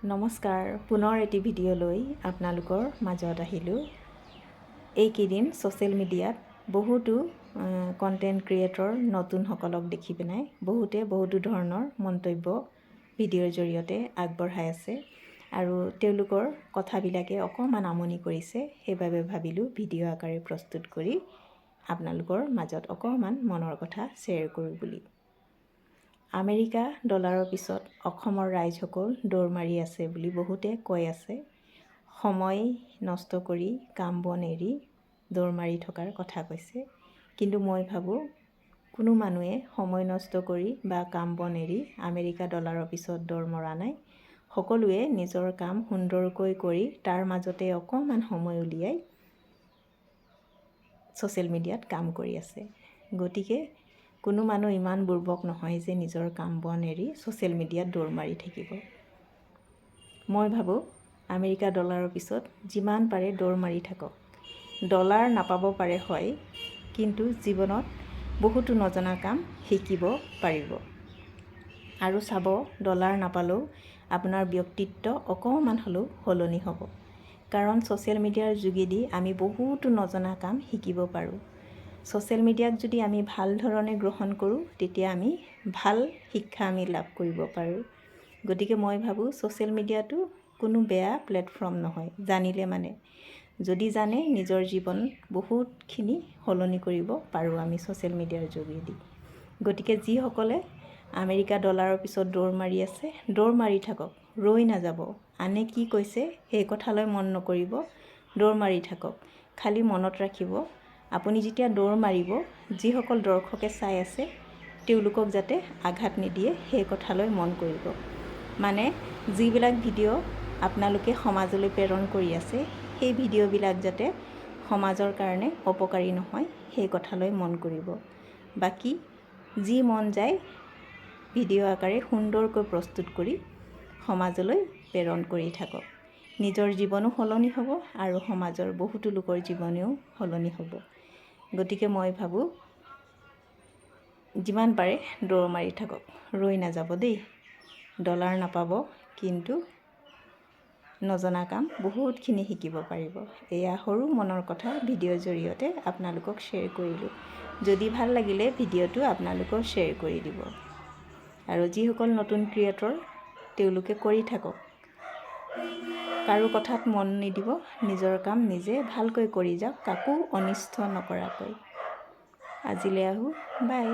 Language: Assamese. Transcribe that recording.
নমস্কাৰ, পুনৰ এটি ভিডিঅ'লৈ আপোনালোকৰ মাজত আহিলোঁ। এইকেইদিন ছ'চিয়েল মিডিয়াত বহুতো কণ্টেণ্ট ক্ৰিয়েটৰ নতুনসকলক দেখি পিনাই বহুতো ধৰণৰ মন্তব্য ভিডিঅ'ৰ জৰিয়তে আগবঢ়াই আছে আৰু তেওঁলোকৰ কথাবিলাকে অকণমান আমনি কৰিছে। সেইবাবে ভাবিলোঁ ভিডিঅ' আকাৰে প্ৰস্তুত কৰি আপোনালোকৰ মাজত অকণমান মনৰ কথা শ্বেয়াৰ কৰোঁ বুলি। আমেৰিকা ডলাৰৰ পিছত অসমৰ ৰাইজসকল দৌৰ মাৰি আছে বুলি বহুতে কৈ আছে। সময় নষ্ট কৰি কাম বন এৰি দৌৰ মাৰি থকাৰ কথা কৈছে। কিন্তু মই ভাবোঁ কোনো মানুহে সময় নষ্ট কৰি বা কাম বন এৰি আমেৰিকা ডলাৰৰ পিছত দৌৰ মৰা নাই। সকলোৱে নিজৰ কাম সুন্দৰকৈ কৰি তাৰ মাজতে অকণমান সময় উলিয়াই ছ'চিয়েল মিডিয়াত কাম কৰি আছে। গতিকে কোনো মানুহ ইমান বুৰ্বক নহয় যে নিজৰ কাম বন এৰি ছ'চিয়েল মিডিয়াত দৌৰ মাৰি থাকিব। মই ভাবোঁ আমেৰিকা ডলাৰৰ পিছত যিমান পাৰে দৌৰ মাৰি থাকক। ডলাৰ নাপাব পাৰে হয়, কিন্তু জীৱনত বহুতো নজনা কাম শিকিব পাৰিব। আৰু চাব, ডলাৰ নাপালেও আপোনাৰ ব্যক্তিত্ব অকণমান হ'লেও সলনি হ'ব। কাৰণ ছ'চিয়েল মিডিয়াৰ যোগেদি আমি বহুতো নজনা কাম শিকিব পাৰোঁ। ছ'চিয়েল মিডিয়াক যদি আমি ভাল ধৰণে গ্ৰহণ কৰোঁ, তেতিয়া আমি ভাল শিক্ষা আমি লাভ কৰিব পাৰোঁ। গতিকে মই ভাবোঁ ছ'চিয়েল মিডিয়াটো কোনো বেয়া প্লেটফৰ্ম নহয়, জানিলে মানে। যদি জানে নিজৰ জীৱন বহুতখিনি সলনি কৰিব পাৰোঁ আমি ছ'চিয়েল মিডিয়াৰ যোগেদি। গতিকে যিসকলে আমেৰিকা ডলাৰৰ পিছত দৌৰ মাৰি আছে, দৌৰ মাৰি থাকক, ৰৈ নাযাব। আনে কি কৈছে সেই কথালৈ মন নকৰিব, দৌৰ মাৰি থাকক। খালি মনত ৰাখিব, আপুনি যেতিয়া দৌৰ মাৰিব, যিসকল দৰ্শকে চাই আছে তেওঁলোকক যাতে আঘাত নিদিয়ে সেই কথালৈ মন কৰিব। মানে যিবিলাক ভিডিঅ' আপোনালোকে সমাজলৈ প্ৰেৰণ কৰি আছে, সেই ভিডিঅ'বিলাক যাতে সমাজৰ কাৰণে অপকাৰী নহয় সেই কথালৈ মন কৰিব। বাকী যি মন যায় ভিডিঅ' আকাৰে সুন্দৰকৈ প্ৰস্তুত কৰি সমাজলৈ প্ৰেৰণ কৰি থাকক। নিজৰ জীৱনো সলনি হ'ব আৰু সমাজৰ বহুতো লোকৰ জীৱনেও সলনি হ'ব। গতিকে মই ভাবোঁ যিমান পাৰে দৌৰ মাৰি থাকক, ৰৈ নাযাব দেই। ডলাৰ নাপাব, কিন্তু নজনা কাম বহুতখিনি শিকিব পাৰিব। এয়া সৰু মনৰ কথা ভিডিঅ'ৰ জৰিয়তে আপোনালোকক শ্বেয়াৰ কৰিলোঁ। যদি ভাল লাগিলে ভিডিঅ'টো আপোনালোকক শ্বেয়াৰ কৰি দিব। আৰু যিসকল নতুন ক্ৰিয়েটৰ তেওঁলোকে কৰি থাকক, কাৰো কথাত মন নিদিব, নিজৰ কাম নিজে ভালকৈ কৰি যাওক, কাকো অনিষ্ট নকৰাকৈ। আজিলৈ আহোঁ, বাই।